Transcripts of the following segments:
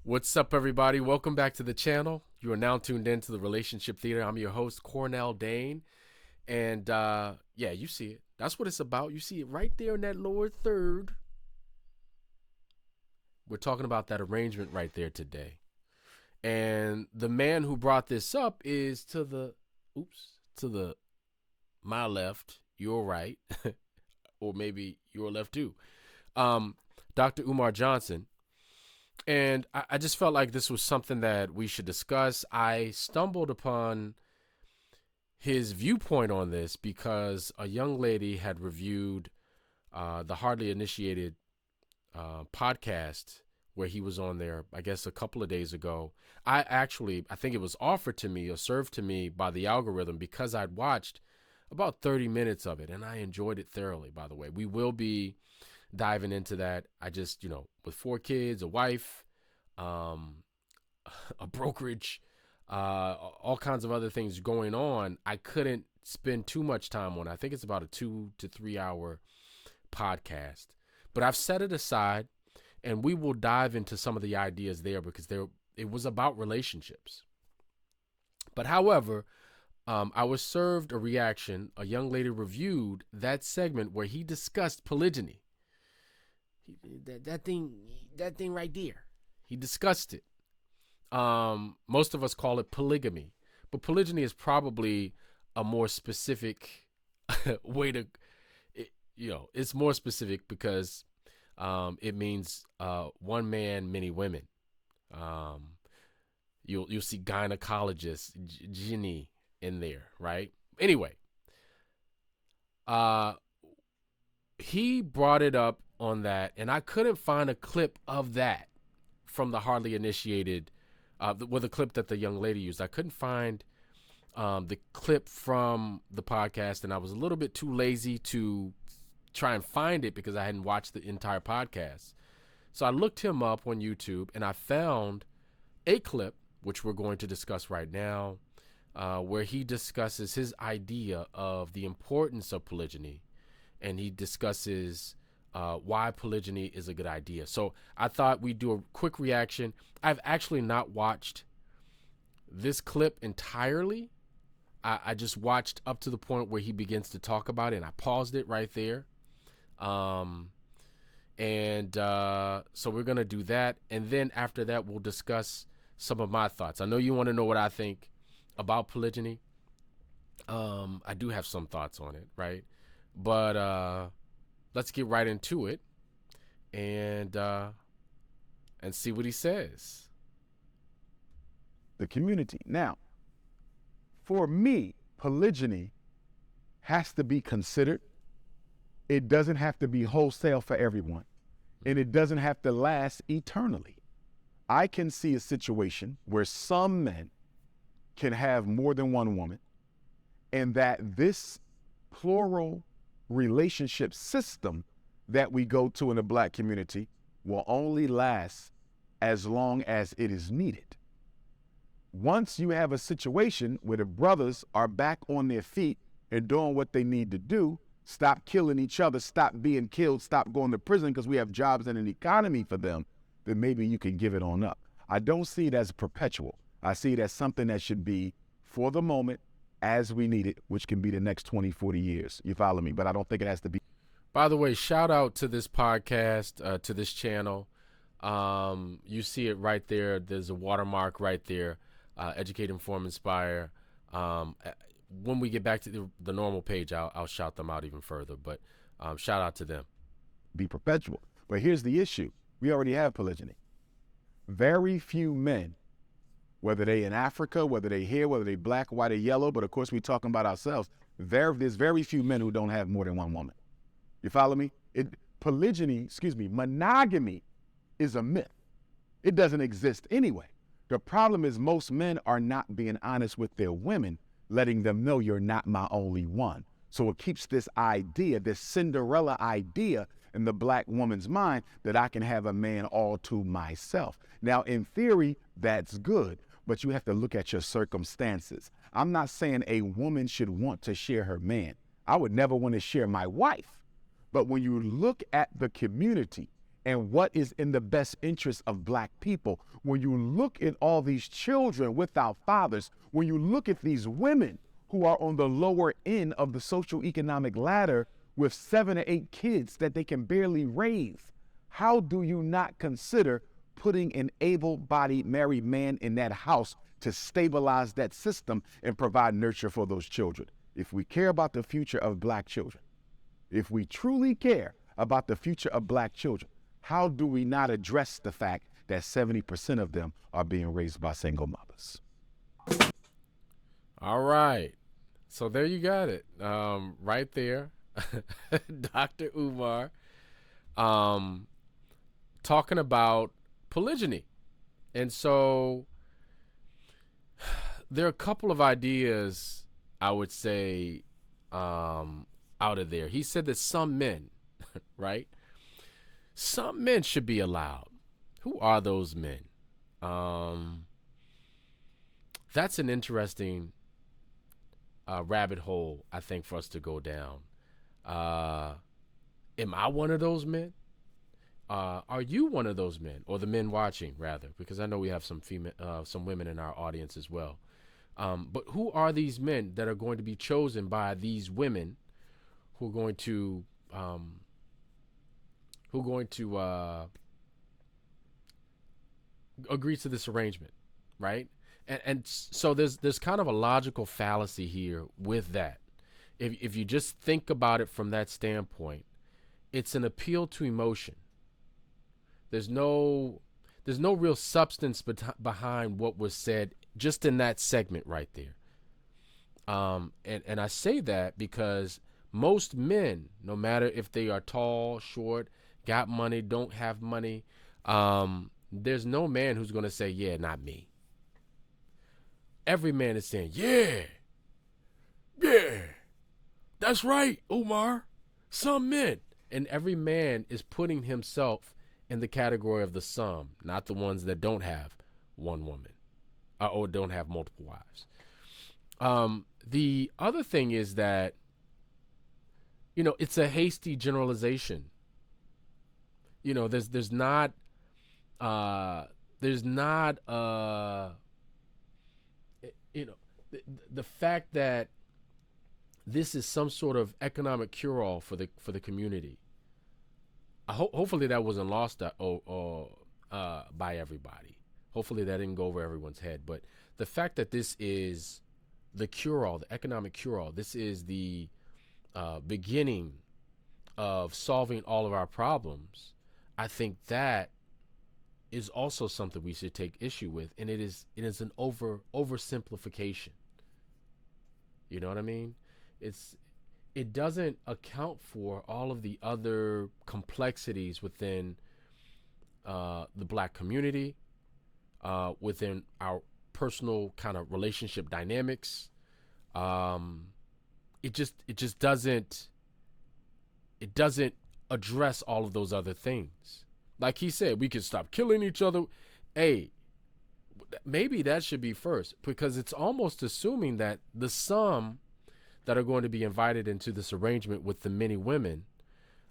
What's up, everybody? Welcome back to the channel. You are now tuned in to the Relationship Theater. I'm your host, Cornell Dane. And yeah, you see it. That's what it's about. You see it right there in that lower third. We're talking about that arrangement right there today. And the man who brought this up is to my left, your right, or maybe your left too. Dr. Umar Johnson. And I just felt like this was something that we should discuss. I stumbled upon his viewpoint on this because a young lady had reviewed the Hardly Initiated podcast where he was on there, I guess, a couple of days ago. I think it was offered to me or served to me by the algorithm because I'd watched about 30 minutes of it, and I enjoyed it thoroughly, by the way. We will be diving into that. I just, with 4 kids, a wife, a brokerage, all kinds of other things going on, I couldn't spend too much time on it. I think it's about a 2 to 3 hour podcast, but I've set it aside and we will dive into some of the ideas there because it was about relationships. But however, I was served a reaction. A young lady reviewed that segment where he discussed polygyny. That thing right there. He discussed it. Most of us call it polygamy, but polygyny is probably a more specific way to, it's more specific because it means one man, many women. You'll see gynecologist Ginny in there, right? Anyway, he brought it up on that, and I couldn't find a clip of that from the Hardly Initiated, the clip that the young lady used. I couldn't find the clip from the podcast, and I was a little bit too lazy to try and find it because I hadn't watched the entire podcast. So I looked him up on YouTube, and I found a clip, which we're going to discuss right now, where he discusses his idea of the importance of polygyny, and he discusses why polygyny is a good idea. So I thought we'd do a quick reaction. I've actually not watched this clip entirely. I just watched up to the point where he begins to talk about it, and I paused it right there. So we're going to do that. And then after that, we'll discuss some of my thoughts. I know you want to know what I think about polygyny. I do have some thoughts on it, right? But let's get right into it and see what he says. The community. Now, for me, polygyny has to be considered. It doesn't have to be wholesale for everyone, and it doesn't have to last eternally. I can see a situation where some men can have more than one woman, and that this plural relationship system that we go to in the Black community will only last as long as it is needed. Once you have a situation where the brothers are back on their feet and doing what they need to do, stop killing each other, stop being killed, stop going to prison because we have jobs and an economy for them, then maybe you can give it on up. I don't see it as perpetual. I see it as something that should be for the moment as we need it, which can be the next 20, 40 years. You follow me? But I don't think it has to be. By the way, shout out to this podcast, to this channel. You see it right there. There's a watermark right there. Educate, Inform, Inspire. When we get back to the normal page, I'll shout them out even further. But shout out to them. Be perpetual. But here's the issue. We already have polygyny. Very few men, whether they in Africa, whether they here, whether they black, white, or yellow, but of course we're talking about ourselves, there's very few men who don't have more than one woman. You follow me? Monogamy is a myth. It doesn't exist anyway. The problem is most men are not being honest with their women, letting them know you're not my only one. So it keeps this idea, this Cinderella idea in the Black woman's mind that I can have a man all to myself. Now, in theory, that's good, but you have to look at your circumstances. I'm not saying a woman should want to share her man. I would never want to share my wife. But when you look at the community and what is in the best interest of black people. When you look at all these children without fathers, when you look at these women who are on the lower end of the socioeconomic ladder with 7 or 8 kids that they can barely raise, how do you not consider putting an able-bodied married man in that house to stabilize that system and provide nurture for those children? If we care about the future of black children, if we truly care about the future of black children, how do we not address the fact that 70% of them are being raised by single mothers? All right. So there you got it. Right there. Dr. Umar talking about polygyny. And so there are a couple of ideas, I would say, out of there. He said that some men, right? Some men should be allowed. Who are those men? That's an interesting rabbit hole, I think, for us to go down. Am I one of those men? Are you one of those men, or the men watching, rather? Because I know we have some women in our audience as well. But who are these men that are going to be chosen by these women who are going to agree to this arrangement, right? And so there's kind of a logical fallacy here with that. If you just think about it from that standpoint, it's an appeal to emotion. There's no real substance behind what was said just in that segment right there. And I say that because most men, no matter if they are tall, short, got money, don't have money, there's no man who's going to say, yeah, not me. Every man is saying, yeah, that's right, Umar, some men. And every man is putting himself in the category of the some, not the ones that don't have one woman or don't have multiple wives. The other thing is that, it's a hasty generalization. There's not the fact that this is some sort of economic cure-all for the community. Hopefully that wasn't lost by everybody. Hopefully that didn't go over everyone's head. But the fact that this is the cure-all, the economic cure-all, this is the beginning of solving all of our problems, I think that is also something we should take issue with. And it is an oversimplification. You know what I mean? It doesn't account for all of the other complexities within the black community, within our personal kind of relationship dynamics. It just doesn't address all of those other things. Like he said, we can stop killing each other. Hey, maybe that should be first, because it's almost assuming that the some that are going to be invited into this arrangement with the many women,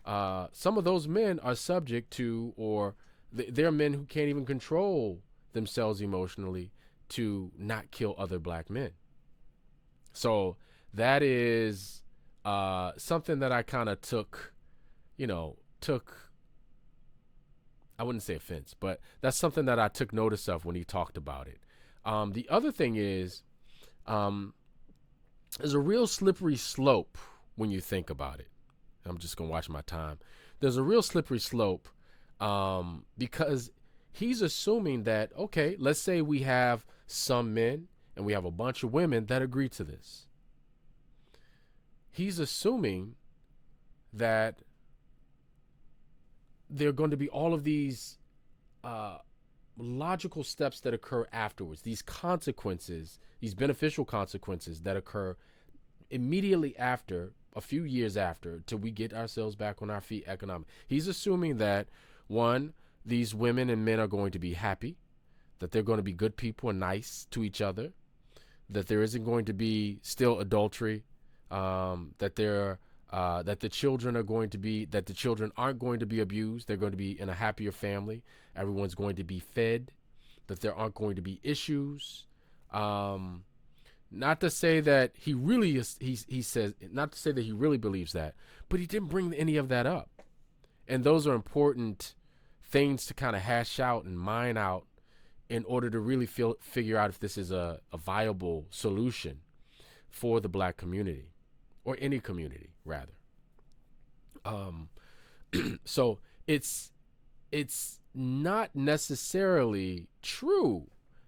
some of those men are subject to, or they're men who can't even control themselves emotionally to not kill other black men. So that is something that I kind of took, I wouldn't say offense, but that's something that I took notice of when he talked about it. The other thing is, there's a real slippery slope when you think about it. I'm just going to watch my time. There's a real slippery slope because he's assuming that, okay, let's say we have some men and we have a bunch of women that agree to this. He's assuming that there are going to be all of these logical steps that occur afterwards, these consequences, these beneficial consequences that occur immediately after, a few years after, till we get ourselves back on our feet economically. He's assuming that, one, these women and men are going to be happy, that they're going to be good people and nice to each other, that there isn't going to be still adultery, that there that the children aren't going to be abused. They're going to be in a happier family. Everyone's going to be fed, that there aren't going to be issues. Not to say that he really is, he says, not to say that he really believes that, but he didn't bring any of that up. And those are important things to kind of hash out and mine out in order to really figure out if this is a viable solution for the black community, or any community rather. So it's not necessarily true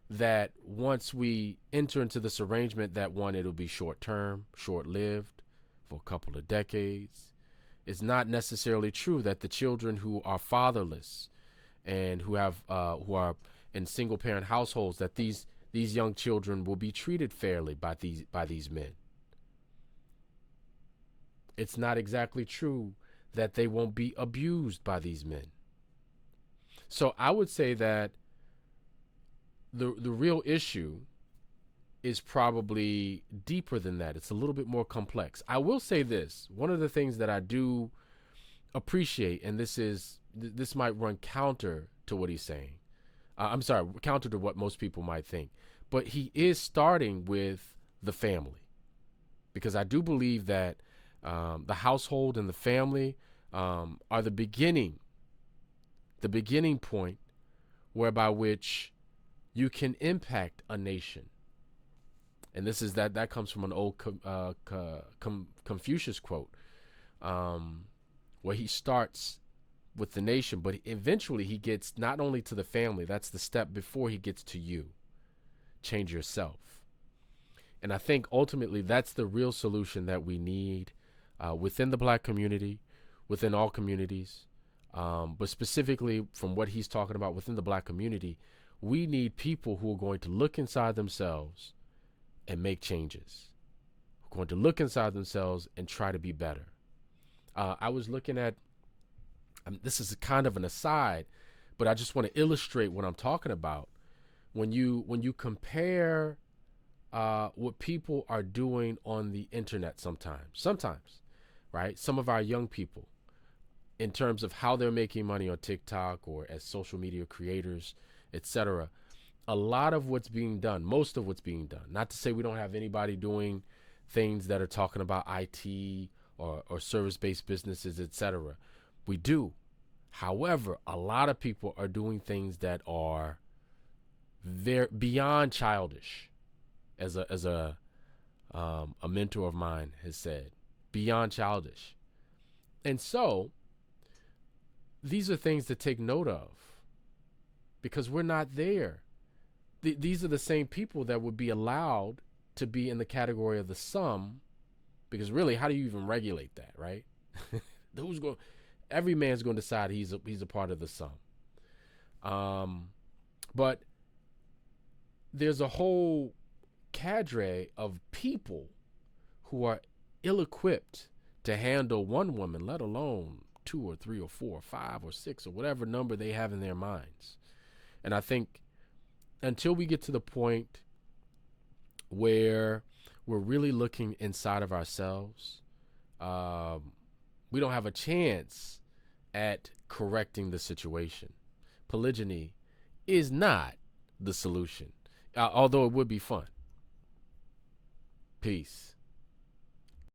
that once we enter into this arrangement that it'll be short-term, short-lived, for a couple of decades. It's not necessarily true that the children who are fatherless and who are in single-parent households, that these young children will be treated fairly by these men. It's not exactly true that they won't be abused by these men. So I would say that the real issue is probably deeper than that. It's a little bit more complex. I will say this. One of the things that I do appreciate, and this might run counter to what he's saying. Counter to what most people might think. But he is starting with the family, because I do believe that the household and the family are the beginning point whereby which you can impact a nation. And this is that comes from an old Confucius quote, where he starts with the nation, but eventually he gets not only to the family, that's the step before he gets to you. Change yourself. And I think ultimately that's the real solution that we need within the black community, within all communities, but specifically from what he's talking about within the black community. We need people who are going to look inside themselves and make changes, who are going to look inside themselves and try to be better. I was looking at, this is kind of an aside, but I just want to illustrate what I'm talking about. When you compare what people are doing on the internet sometimes, right? Some of our young people, in terms of how they're making money on TikTok or as social media creators, etc. A lot of what's being done, most of what's being done, not to say we don't have anybody doing things that are talking about IT or service-based businesses, etc. We do. However, a lot of people are doing things that are very beyond childish, as a mentor of mine has said, beyond childish. And so these are things to take note of, because we're not there. These are the same people that would be allowed to be in the category of the sum, because really, how do you even regulate that, right? Every man's going to decide he's a part of the sum. But there's a whole cadre of people who are ill-equipped to handle one woman, let alone 2 or 3 or 4 or 5 or 6 or whatever number they have in their minds. And I think until we get to the point where we're really looking inside of ourselves, we don't have a chance at correcting the situation. Polygyny is not the solution, although it would be fun. Peace.